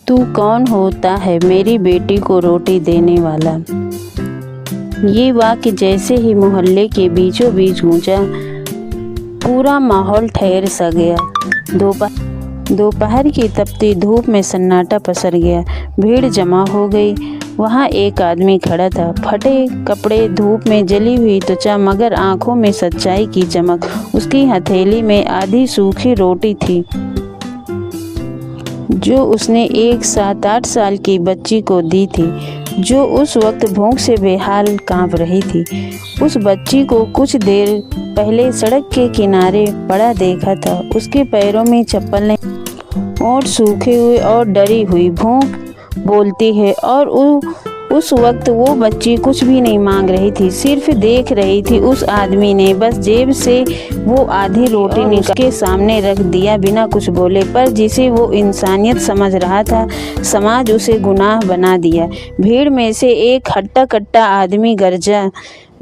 तू कौन होता है मेरी बेटी को रोटी देने वाला। ये वाक्य जैसे ही मोहल्ले के बीचों बीच गूंजा, पूरा माहौल ठहर सा गया। दोपहर की तपती धूप में सन्नाटा पसर गया। भीड़ जमा हो गई। वहाँ एक आदमी खड़ा था, फटे कपड़े, धूप में जली हुई त्वचा, मगर आंखों में सच्चाई की चमक। उसकी हथेली में आधी सूखी रोटी थी जो उसने एक 7-8 साल की बच्ची को दी थी, जो उस वक्त भूख से बेहाल कांप रही थी। उस बच्ची को कुछ देर पहले सड़क के किनारे पड़ा देखा था। उसके पैरों में चप्पल नहीं, होंठ सूखे हुए और डरी हुई भूख बोलती है। और उस वक्त वो बच्ची कुछ भी नहीं मांग रही थी, सिर्फ देख रही थी। उस आदमी ने बस जेब से वो आधी रोटी निकाल के सामने रख दिया, बिना कुछ बोले। पर जिसे वो इंसानियत समझ रहा था, समाज उसे गुनाह बना दिया। भीड़ में से एक हट्टा कट्टा आदमी गरजा,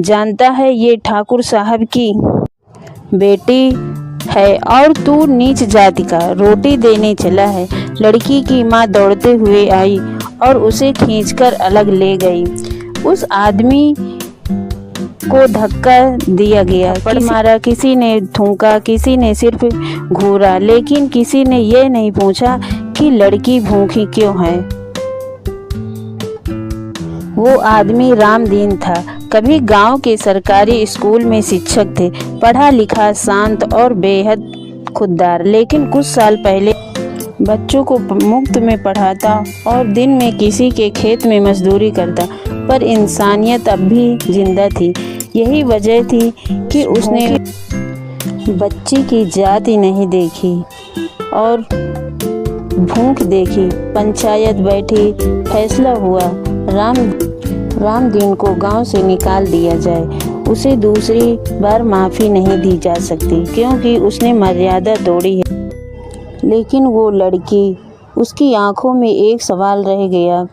जानता है ये ठाकुर साहब की बेटी है और तू नीच जाति का रोटी देने चला है। लड़की की माँ दौड़ते हुए आई और उसे खींचकर अलग ले गई। उस आदमी को धक्का दिया गया, थप्पड़ मारा, किसी ने थूका, किसी ने सिर्फ घूरा, लेकिन किसी ने ये नहीं पूछा कि लड़की भूखी क्यों है। वो आदमी रामदीन था। कभी गांव के सरकारी स्कूल में शिक्षक थे, पढ़ा लिखा, शांत और बेहद खुददार। लेकिन कुछ साल पहले बच्चों को मुफ्त में पढ़ाता और दिन में किसी के खेत में मजदूरी करता। पर इंसानियत अब भी जिंदा थी। यही वजह थी कि उसने बच्ची की जाति नहीं देखी और भूख देखी। पंचायत बैठी, फैसला हुआ, रामदीन को गांव से निकाल दिया जाए। उसे दूसरी बार माफ़ी नहीं दी जा सकती, क्योंकि उसने मर्यादा तोड़ी है। लेकिन वो लड़की, उसकी आंखों में एक सवाल रह गया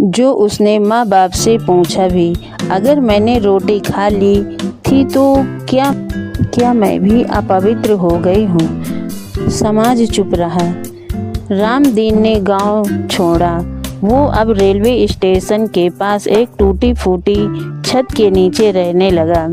जो उसने माँ बाप से पूछा भी। अगर मैंने रोटी खा ली थी तो क्या मैं भी अपवित्र हो गई हूँ? समाज चुप रहा। रामदीन ने गांव छोड़ा। वो अब रेलवे स्टेशन के पास एक टूटी फूटी छत के नीचे रहने लगा।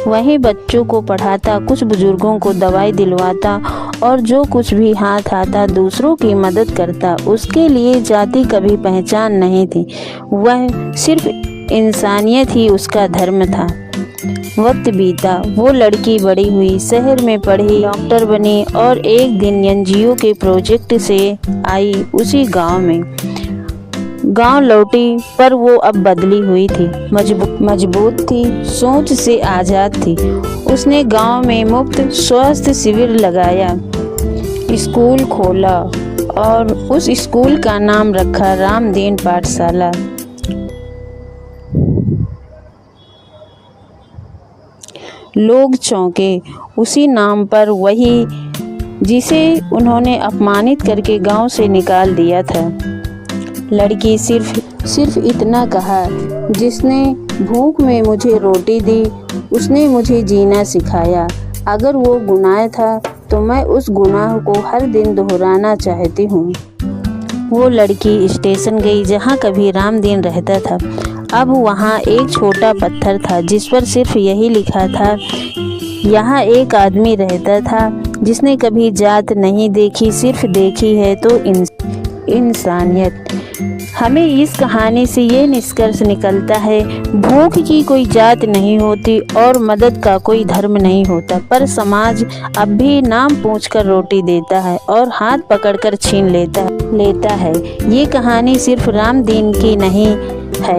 वहीं बच्चों को पढ़ाता, कुछ बुजुर्गों को दवाई दिलवाता और जो कुछ भी हाथ आता दूसरों की मदद करता। उसके लिए जाति कभी पहचान नहीं थी, वह सिर्फ इंसानियत ही उसका धर्म था। वक्त बीता, वो लड़की बड़ी हुई, शहर में पढ़ी, डॉक्टर बनी और एक दिन एनजीओ के प्रोजेक्ट से आई उसी गांव में। गांव लौटी, पर वो अब बदली हुई थी, मजबूत थी, सोच से आज़ाद थी। उसने गांव में मुफ्त स्वास्थ्य शिविर लगाया, स्कूल खोला और उस स्कूल का नाम रखा रामदीन पाठशाला। लोग चौंके। उसी नाम पर, वही जिसे उन्होंने अपमानित करके गांव से निकाल दिया था। लड़की सिर्फ इतना कहा, जिसने भूख में मुझे रोटी दी, उसने मुझे जीना सिखाया। अगर वो गुनाह था तो मैं उस गुनाह को हर दिन दोहराना चाहती हूँ। वो लड़की स्टेशन गई जहाँ कभी रामदीन रहता था। अब वहाँ एक छोटा पत्थर था जिस पर सिर्फ यही लिखा था, यहाँ एक आदमी रहता था जिसने कभी जात नहीं देखी, सिर्फ देखी है तो इंसानियत। हमें इस कहानी से ये निष्कर्ष निकलता है, भूख की कोई जात नहीं होती और मदद का कोई धर्म नहीं होता, पर समाज अब भी नाम पूछकर रोटी देता है और हाथ पकड़कर छीन लेता है। ये कहानी सिर्फ रामदीन की नहीं है,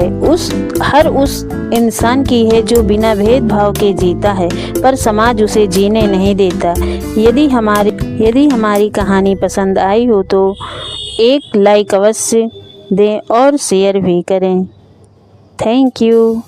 हर उस इंसान की है जो बिना भेदभाव के जीता है, पर समाज उसे जीने नहीं देता। यदि हमारी कहानी पसंद आई हो तो एक लाइक अवश्य दें और शेयर भी करें। Thank you.